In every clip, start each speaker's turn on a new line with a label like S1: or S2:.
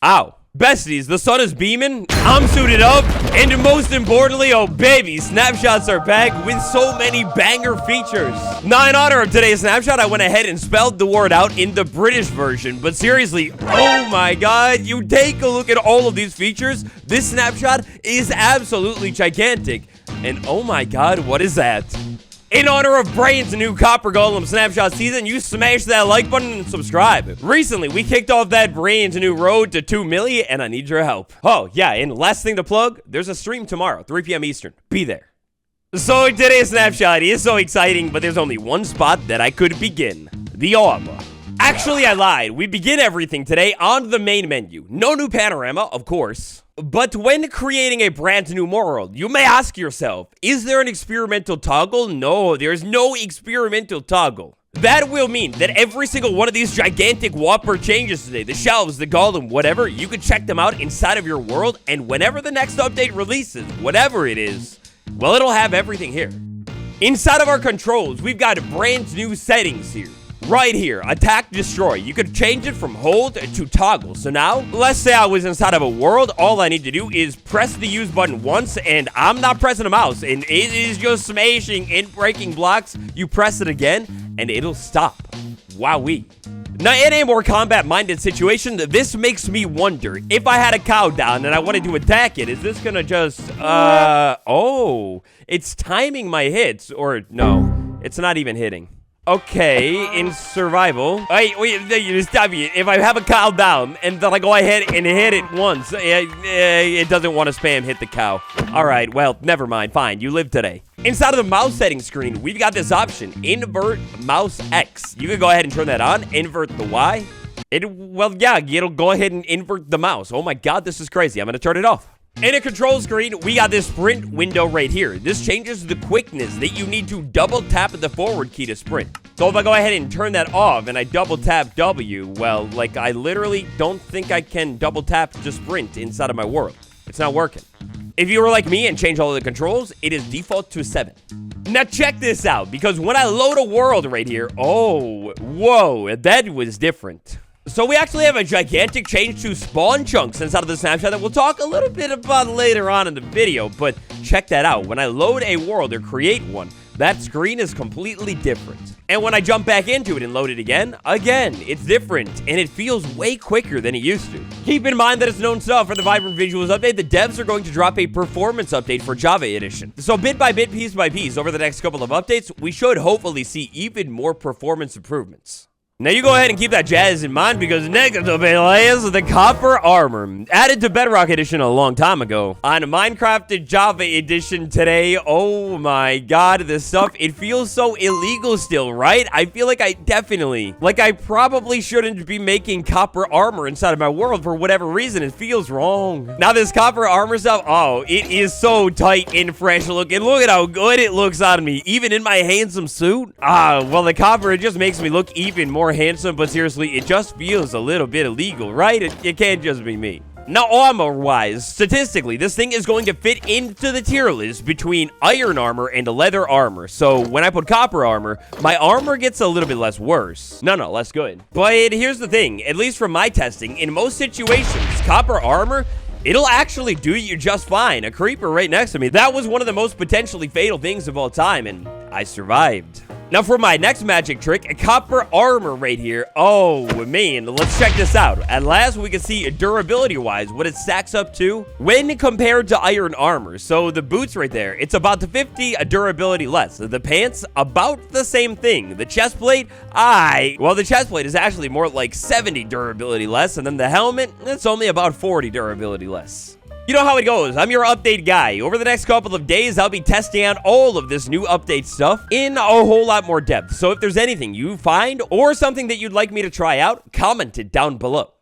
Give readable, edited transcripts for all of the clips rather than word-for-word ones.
S1: Ow. Besties, the sun is beaming, I'm suited up, and most importantly, oh baby, snapshots are back with so many banger features. Now, in honor of today's snapshot, I went ahead and spelled the word out in the British version, but seriously, oh my god, you take a look at all of these features, this snapshot is absolutely gigantic. And oh my god, what is that? In honor of Brain's new Copper Golem Snapshot season, you smash that like button and subscribe. Recently, we kicked off that Brain's new road to 2 million, and I need your help. Oh, yeah, and last thing to plug, there's a stream tomorrow, 3 p.m. Eastern. Be there. So today's snapshot is so exciting, but there's only one spot that I could begin. The armor. Actually, I lied. We begin everything today on the main menu. No new panorama, of course. But when creating a brand new world, you may ask yourself, is there an experimental toggle? No, there's no experimental toggle. That will mean that every single one of these gigantic Whopper changes today, the shelves, the golem, whatever, you can check them out inside of your world, and whenever the next update releases, whatever it is, well, it'll have everything here. Inside of our controls, we've got brand new settings here. Right here, attack, destroy. You could change it from hold to toggle. So now, let's say I was inside of a world. All I need to do is press the use button once, and I'm not pressing a mouse, and it is just smashing and breaking blocks. You press it again, and it'll stop. Wowee. Now, in a more combat-minded situation, this makes me wonder, if I had a cow down and I wanted to attack it, is this gonna just, oh, it's timing my hits, or no, it's not even hitting. Okay, in survival. Wait, stop me. If I have a cow down and then I go ahead and hit it once, it doesn't want to spam hit the cow. All right, well, never mind. Fine, you live today. Inside of the mouse settings screen, we've got this option, invert mouse X. You can go ahead and turn that on, invert the Y. Well, yeah, it'll go ahead and invert the mouse. Oh my God, this is crazy. I'm going to turn it off. In a control screen, we got this sprint window right here. This changes the quickness that you need to double tap the forward key to sprint. So if I go ahead and turn that off and I double tap W, well, like I literally don't think I can double tap to sprint inside of my world. It's not working. If you were like me and change all of the controls, it is default to 7. Now check this out, because when I load a world right here, oh, whoa, that was different. So we actually have a gigantic change to spawn chunks inside of the snapshot that we'll talk a little bit about later on in the video, but check that out. When I load a world or create one, that screen is completely different. And when I jump back into it and load it again, it's different, and it feels way quicker than it used to. Keep in mind that it's known stuff. For the Vibrant Visuals update, the devs are going to drop a performance update for Java Edition. So bit by bit, piece by piece, over the next couple of updates, we should hopefully see even more performance improvements. Now you go ahead and keep that jazz in mind, because next up is the Copper Armor, added to Bedrock Edition a long time ago. On Minecraft Java Edition today, oh my god, this stuff, it feels so illegal still, right? I feel like I probably shouldn't be making Copper Armor inside of my world for whatever reason. It feels wrong. Now this Copper Armor stuff, oh, it is so tight and fresh looking. Look at how good it looks on me, even in my handsome suit. Well, the copper, it just makes me look even more handsome, but seriously, it just feels a little bit illegal, right? It can't just be me. Now, armor-wise, statistically, this thing is going to fit into the tier list between iron armor and leather armor. So, when I put copper armor, my armor gets a little bit less worse. No, less good. But here's the thing, at least from my testing, in most situations, copper armor, it'll actually do you just fine. A creeper right next to me, that was one of the most potentially fatal things of all time, and I survived. Now for my next magic trick, a copper armor right here. Oh man, let's check this out. At last we can see durability wise what it stacks up to when compared to iron armor. So the boots right there, it's about 50 durability less. The pants, about the same thing. The chest plate, well, the chest plate is actually more like 70 durability less, and then the helmet, it's only about 40 durability less. You know how it goes. I'm your update guy. Over the next couple of days, I'll be testing out all of this new update stuff in a whole lot more depth. So if there's anything you find or something that you'd like me to try out, comment it down below.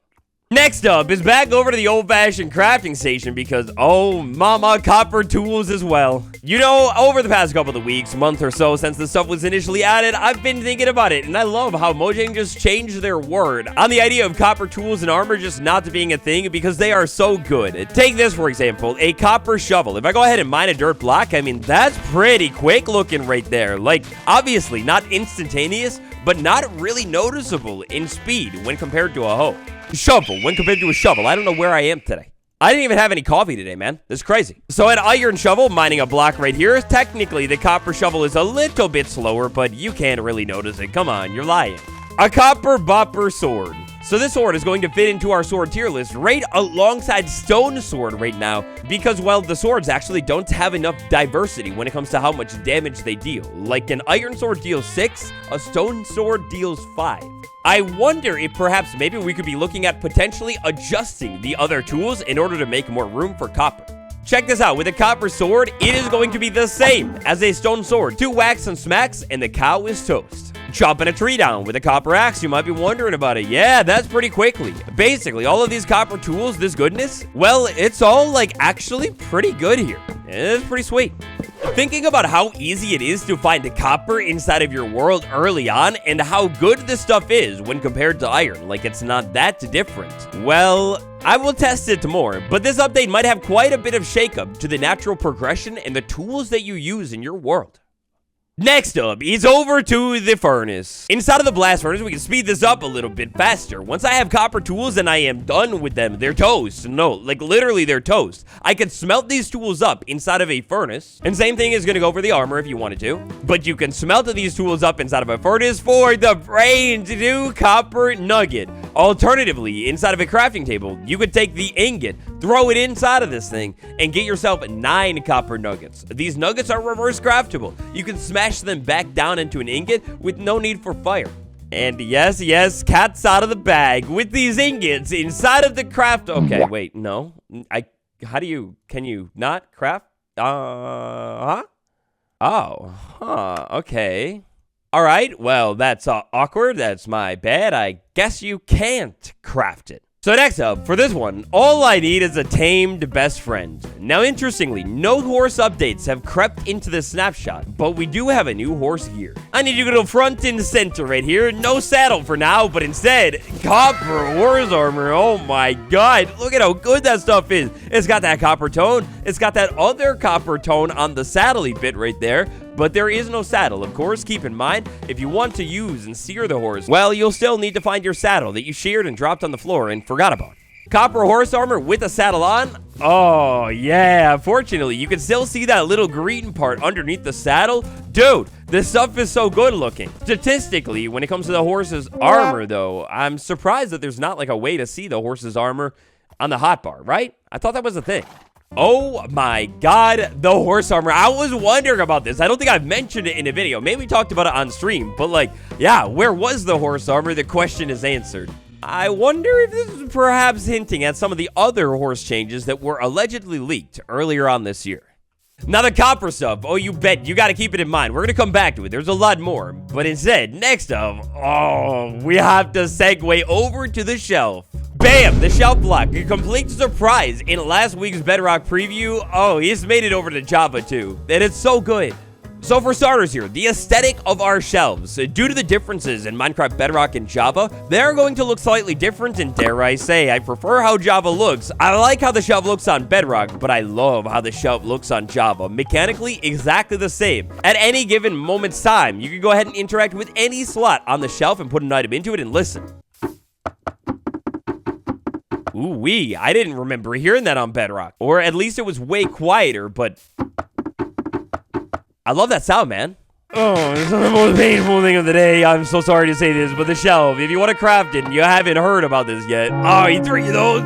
S1: Next up is back over to the old-fashioned crafting station because, oh, mama, copper tools as well. You know, over the past couple of weeks, month or so since the stuff was initially added, I've been thinking about it, and I love how Mojang just changed their word on the idea of copper tools and armor just not being a thing because they are so good. Take this, for example, a copper shovel. If I go ahead and mine a dirt block, I mean, that's pretty quick looking right there. Like, obviously, not instantaneous, but not really noticeable in speed when compared to a hoe. shovel when compared to a shovel. I don't know where I am today. I didn't even have any coffee today, man. This is crazy. So an iron shovel mining a block right here. Technically, the copper shovel is a little bit slower, but you can't really notice it. Come on, you're lying. A copper bopper sword. So this sword is going to fit into our sword tier list right alongside stone sword right now because, well, the swords actually don't have enough diversity when it comes to how much damage they deal. Like an iron sword deals 6, a stone sword deals 5. I wonder if perhaps maybe we could be looking at potentially adjusting the other tools in order to make more room for copper. Check this out. With a copper sword, it is going to be the same as a stone sword. 2 whacks and smacks, and the cow is toast. Chopping a tree down with a copper axe, you might be wondering about it. Yeah, that's pretty quickly. Basically, all of these copper tools, this goodness, well, it's all, like, actually pretty good here. It's pretty sweet. Thinking about how easy it is to find copper inside of your world early on and how good this stuff is when compared to iron, like it's not that different. Well, I will test it more, but this update might have quite a bit of shakeup to the natural progression and the tools that you use in your world. Next up is over to the furnace. Inside of the blast furnace, we can speed this up a little bit faster. Once I have copper tools and I am done with them, they're toast. No, like literally they're toast. I can smelt these tools up inside of a furnace. And same thing is going to go for the armor if you wanted to. But you can smelt these tools up inside of a furnace for the brain to do copper nugget. Alternatively, inside of a crafting table, you could take the ingot, throw it inside of this thing, and get yourself 9 copper nuggets. These nuggets are reverse craftable. You can smash them back down into an ingot with no need for fire. And yes, cat's out of the bag with these ingots inside of the craft. Okay, wait, no. Can you not craft? Okay. All right, well, that's awkward. That's my bad. I guess you can't craft it. So next up, for this one, all I need is a tamed best friend. Now, interestingly, no horse updates have crept into the snapshot, but we do have a new horse gear. I need you to go front and center right here. No saddle for now, but instead, copper horse armor. Oh my god, look at how good that stuff is. It's got that copper tone. It's got that other copper tone on the saddle-y bit right there. But there is no saddle, of course. Keep in mind, if you want to use and steer the horse, well, you'll still need to find your saddle that you sheared and dropped on the floor and forgot about. Copper horse armor with a saddle on. Oh, yeah. Fortunately, you can still see that little green part underneath the saddle. Dude, this stuff is so good looking. Statistically, when it comes to the horse's armor, though, I'm surprised that there's not like a way to see the horse's armor on the hotbar, right? I thought that was a thing. Oh my god, the horse armor. I was wondering about this. I don't think I've mentioned it in a video. Maybe we talked about it on stream, but like, yeah, where was the horse armor? The question is answered. I wonder if this is perhaps hinting at some of the other horse changes that were allegedly leaked earlier on this year. Now the copper stuff, oh, you bet, you gotta keep it in mind. We're gonna come back to it. There's a lot more. But instead, next up, we have to segue over to the shelf. Bam! The shelf block. A complete surprise in last week's Bedrock preview. Oh, he's made it over to Java too. And it's so good. So for starters here, the aesthetic of our shelves. Due to the differences in Minecraft Bedrock and Java, they're going to look slightly different, and dare I say, I prefer how Java looks. I like how the shelf looks on Bedrock, but I love how the shelf looks on Java. Mechanically, exactly the same. At any given moment's time, you can go ahead and interact with any slot on the shelf and put an item into it and listen. Ooh-wee, I didn't remember hearing that on Bedrock. Or at least it was way quieter, but I love that sound, man. Oh, this is the most painful thing of the day. I'm so sorry to say this, but the shelf, if you want to craft it and you haven't heard about this yet. Oh, 3 of those.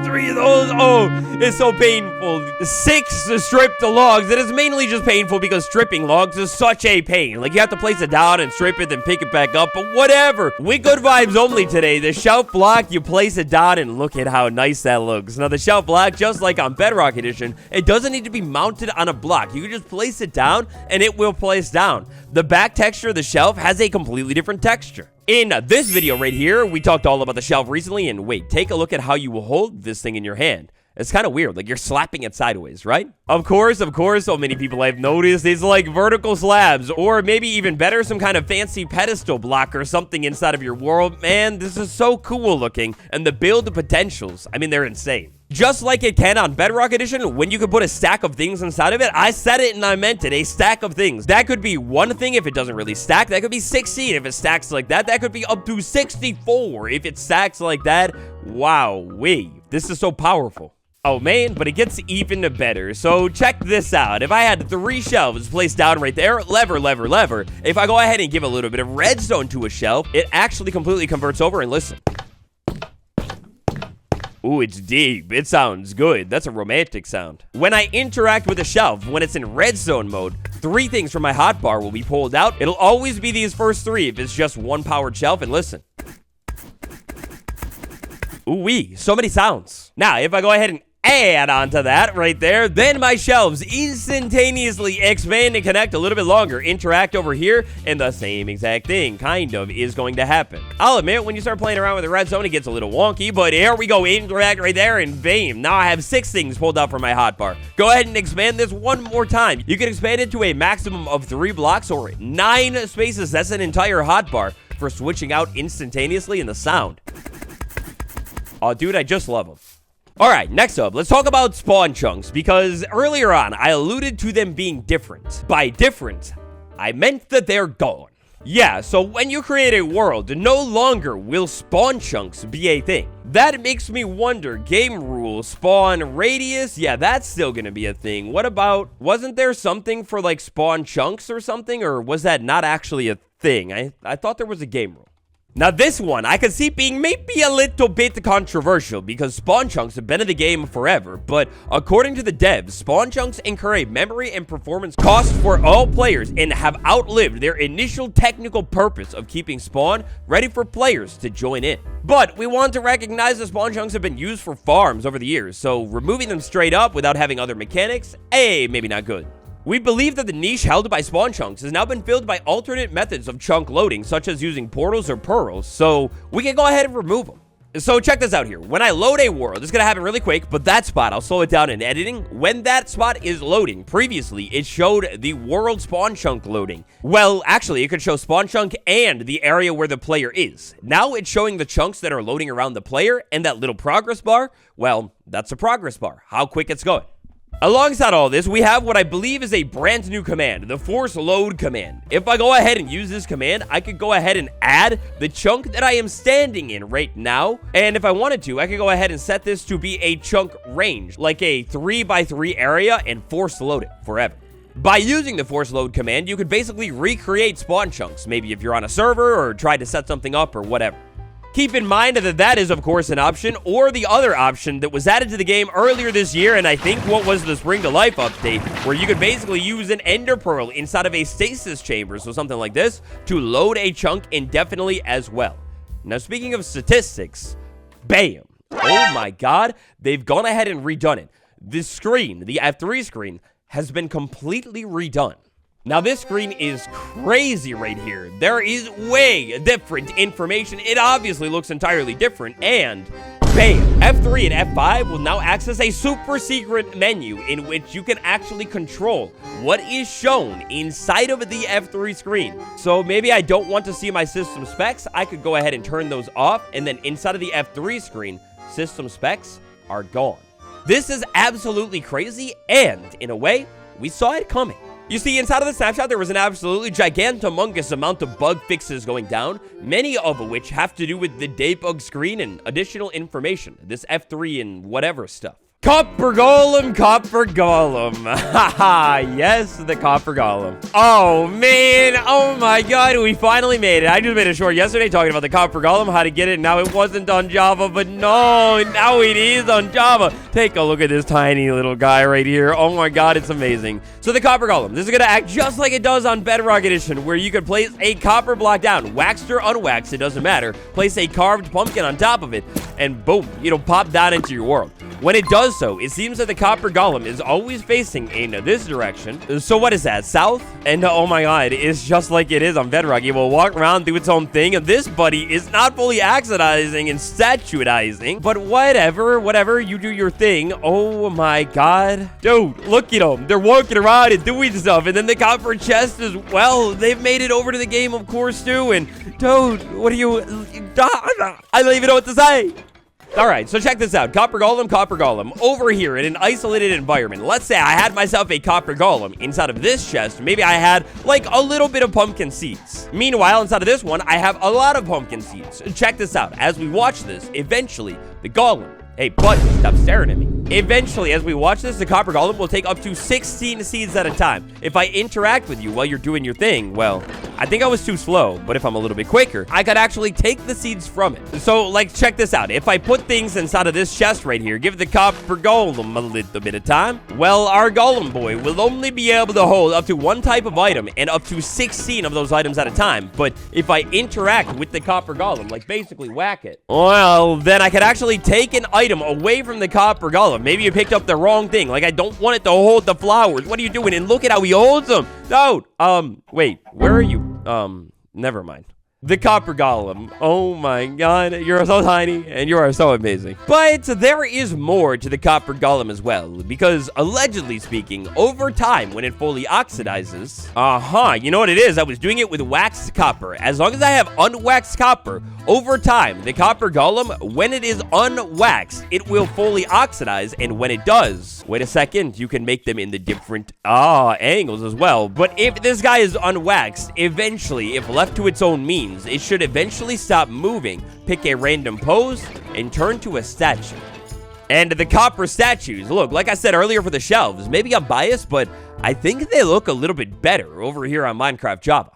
S1: Oh, it's so painful. 6 stripped logs. It is mainly just painful because stripping logs is such a pain. Like, you have to place it down and strip it, then pick it back up, but whatever. With good vibes only today. The shelf block, you place it down, and look at how nice that looks. Now, the shelf block, just like on Bedrock Edition, it doesn't need to be mounted on a block. You can just place it down, and it will place down. The back texture of the shelf has a completely different texture. In this video right here, we talked all about the shelf recently, and wait, take a look at how you will hold this thing in your hand. It's kind of weird, like you're slapping it sideways, right? Of course, so many people I've noticed is like vertical slabs, or maybe even better, some kind of fancy pedestal block or something inside of your world. Man, this is so cool looking, and the build potentials, I mean, they're insane. Just like it can on Bedrock Edition, when you can put a stack of things inside of it, I said it and I meant it, a stack of things. That could be one thing if it doesn't really stack. That could be 16 if it stacks like that. That could be up to 64 if it stacks like that. Wow-wee. This is so powerful. Oh man, but it gets even better. So check this out. If I had 3 shelves placed down right there, lever, lever, lever. If I go ahead and give a little bit of redstone to a shelf, it actually completely converts over. And listen. Ooh, it's deep. It sounds good. That's a romantic sound. When I interact with a shelf, when it's in redstone mode, 3 things from my hotbar will be pulled out. It'll always be these first 3 if it's just one powered shelf. And listen. Ooh-wee, so many sounds. Now, if I go ahead and add on to that right there, then my shelves instantaneously expand and connect a little bit longer, interact over here, and the same exact thing kind of is going to happen. I'll admit, when you start playing around with the redstone, it gets a little wonky, but here we go, interact right there, and bam, now I have 6 things pulled out from my hotbar. Go ahead and expand this one more time. You can expand it to a maximum of 3 blocks or 9 spaces. That's an entire hotbar for switching out instantaneously in the sound. Oh, dude, I just love them. Alright, next up, let's talk about spawn chunks, because earlier on, I alluded to them being different. By different, I meant that they're gone. Yeah, so when you create a world, no longer will spawn chunks be a thing. That makes me wonder, game rule, spawn radius, yeah, that's still gonna be a thing. What about, wasn't there something for like spawn chunks or something, or was that not actually a thing? I thought there was a game rule. Now this one, I could see being maybe a little bit controversial because spawn chunks have been in the game forever, but according to the devs, spawn chunks incur a memory and performance cost for all players and have outlived their initial technical purpose of keeping spawn ready for players to join in. But we want to recognize that spawn chunks have been used for farms over the years, so removing them straight up without having other mechanics, maybe not good. We believe that the niche held by spawn chunks has now been filled by alternate methods of chunk loading, such as using portals or pearls, so we can go ahead and remove them. So check this out here. When I load a world, it's going to happen really quick, but that spot, I'll slow it down in editing. When that spot is loading, previously, it showed the world spawn chunk loading. Well, actually, it could show spawn chunk and the area where the player is. Now it's showing the chunks that are loading around the player, and that little progress bar, well, that's a progress bar, how quick it's going. Alongside all this, we have what I believe is a brand new command, the force load command. If I go ahead and use this command, I could go ahead and add the chunk that I am standing in right now. And if I wanted to, I could go ahead and set this to be a chunk range, like a 3x3 area, and force load it forever. By using the force load command, you could basically recreate spawn chunks, maybe if you're on a server or try to set something up or whatever. Keep in mind that that is, of course, an option, or the other option that was added to the game earlier this year, and I think what was the Spring to Life update, where you could basically use an ender pearl inside of a stasis chamber, so something like this, to load a chunk indefinitely as well. Now, speaking of statistics, bam. Oh my god, they've gone ahead and redone it. This screen, the F3 screen, has been completely redone. Now, this screen is crazy right here. There is way different information. It obviously looks entirely different, and bam, F3 and F5 will now access a super secret menu in which you can actually control what is shown inside of the F3 screen. So maybe I don't want to see my system specs. I could go ahead and turn those off, and then inside of the F3 screen, system specs are gone. This is absolutely crazy, and in a way, we saw it coming. You see, inside of the snapshot, there was an absolutely gigantomongous amount of bug fixes going down, many of which have to do with the debug screen and additional information, this F3 and whatever stuff. Copper Golem, Copper Golem. Haha, yes, the Copper Golem. Oh, man. Oh, my God. We finally made it. I just made a short yesterday talking about the Copper Golem, how to get it. Now, it wasn't on Java, but no, now it is on Java. Take a look at this tiny little guy right here. Oh, my God, it's amazing. So, the Copper Golem, this is going to act just like it does on Bedrock Edition, where you could place a copper block down, waxed or unwaxed, it doesn't matter. Place a carved pumpkin on top of it, and boom, it'll pop down into your world. When it does so, it seems that the Copper Golem is always facing in this direction. So what is that, south? And oh my god, it's just like it is on Bedrock. It will walk around, do its own thing, and this buddy is not fully axonizing and statuizing, but whatever, you do your thing. Oh my god. Dude, look at them. They're walking around and doing stuff, and then the copper chest as well. They've made it over to the game, of course, too, and dude, what do you... I don't even know what to say. All right, so check this out. Copper golem. Over here in an isolated environment, let's say I had myself a copper golem. Inside of this chest, maybe I had like a little bit of pumpkin seeds. Meanwhile, inside of this one, I have a lot of pumpkin seeds. Check this out. As we watch this, eventually, the golem... Hey, bud, stop staring at me. Eventually, as we watch this, the copper golem will take up to 16 seeds at a time. If I interact with you while you're doing your thing, well, I think I was too slow, but if I'm a little bit quicker, I could actually take the seeds from it. So, like, check this out. If I put things inside of this chest right here, give the copper golem a little bit of time, well, our golem boy will only be able to hold up to one type of item and up to 16 of those items at a time. But if I interact with the copper golem, like basically whack it, well, then I could actually take an item away from the copper golem. Maybe you picked up the wrong thing. Like, I don't want it to hold the flowers. What are you doing? And look at how he holds them. Dude, wait, where are you? Never mind. The copper golem. Oh my god, you're so tiny and you are so amazing. But there is more to the copper golem as well, because allegedly speaking, over time when it fully oxidizes, you know what it is? I was doing it with waxed copper. As long as I have unwaxed copper, over time, the copper golem, when it is unwaxed, it will fully oxidize, and when it does, wait a second, you can make them in the different angles as well. But if this guy is unwaxed, eventually, if left to its own means, it should eventually stop moving, pick a random pose, and turn to a statue. And the copper statues, look, like I said earlier for the shelves, maybe I'm biased, but I think they look a little bit better over here on Minecraft Java.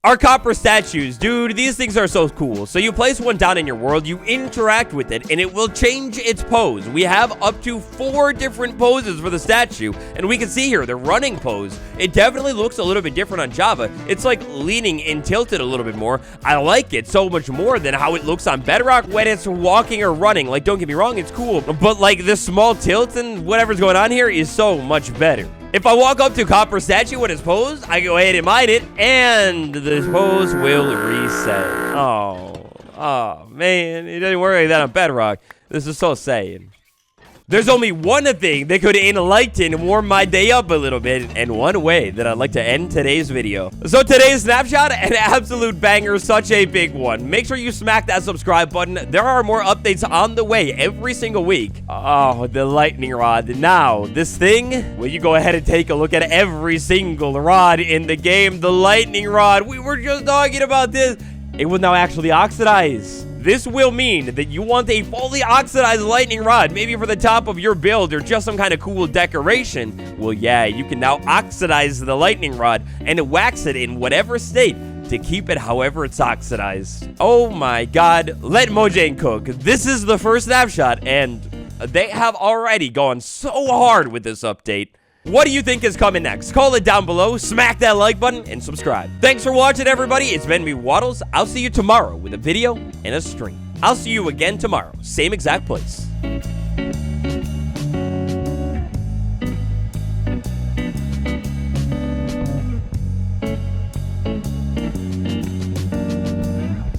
S1: Our copper statues, dude, these things are so cool. So you place one down in your world, you interact with it, and it will change its pose. We have up to 4 different poses for the statue, and we can see here the running pose. It definitely looks a little bit different on Java. It's like leaning and tilted a little bit more. I like it so much more than how it looks on Bedrock when it's walking or running. Like, don't get me wrong, it's cool, but like the small tilt and whatever's going on here is so much better. If I walk up to copper statue with his pose, I go ahead and mine it, and the pose will reset. Oh, man. It doesn't work like that on Bedrock. This is so sad. There's only one thing that could enlighten and warm my day up a little bit, and one way that I'd like to end today's video. So today's snapshot, an absolute banger, such a big one. Make sure you smack that subscribe button. There are more updates on the way every single week. Oh, the lightning rod. Now, this thing, will you go ahead and take a look at every single rod in the game? The lightning rod. We were just talking about this. It will now actually oxidize. This will mean that you want a fully oxidized lightning rod, maybe for the top of your build or just some kind of cool decoration. Well, yeah, you can now oxidize the lightning rod and wax it in whatever state to keep it however it's oxidized. Oh my god, let Mojang cook. This is the first snapshot, and they have already gone so hard with this update. What do you think is coming next? Call it down below, smack that like button, and subscribe. Thanks for watching, everybody. It's been me, Waddles. I'll see you tomorrow with a video and a stream. I'll see you again tomorrow, same exact place.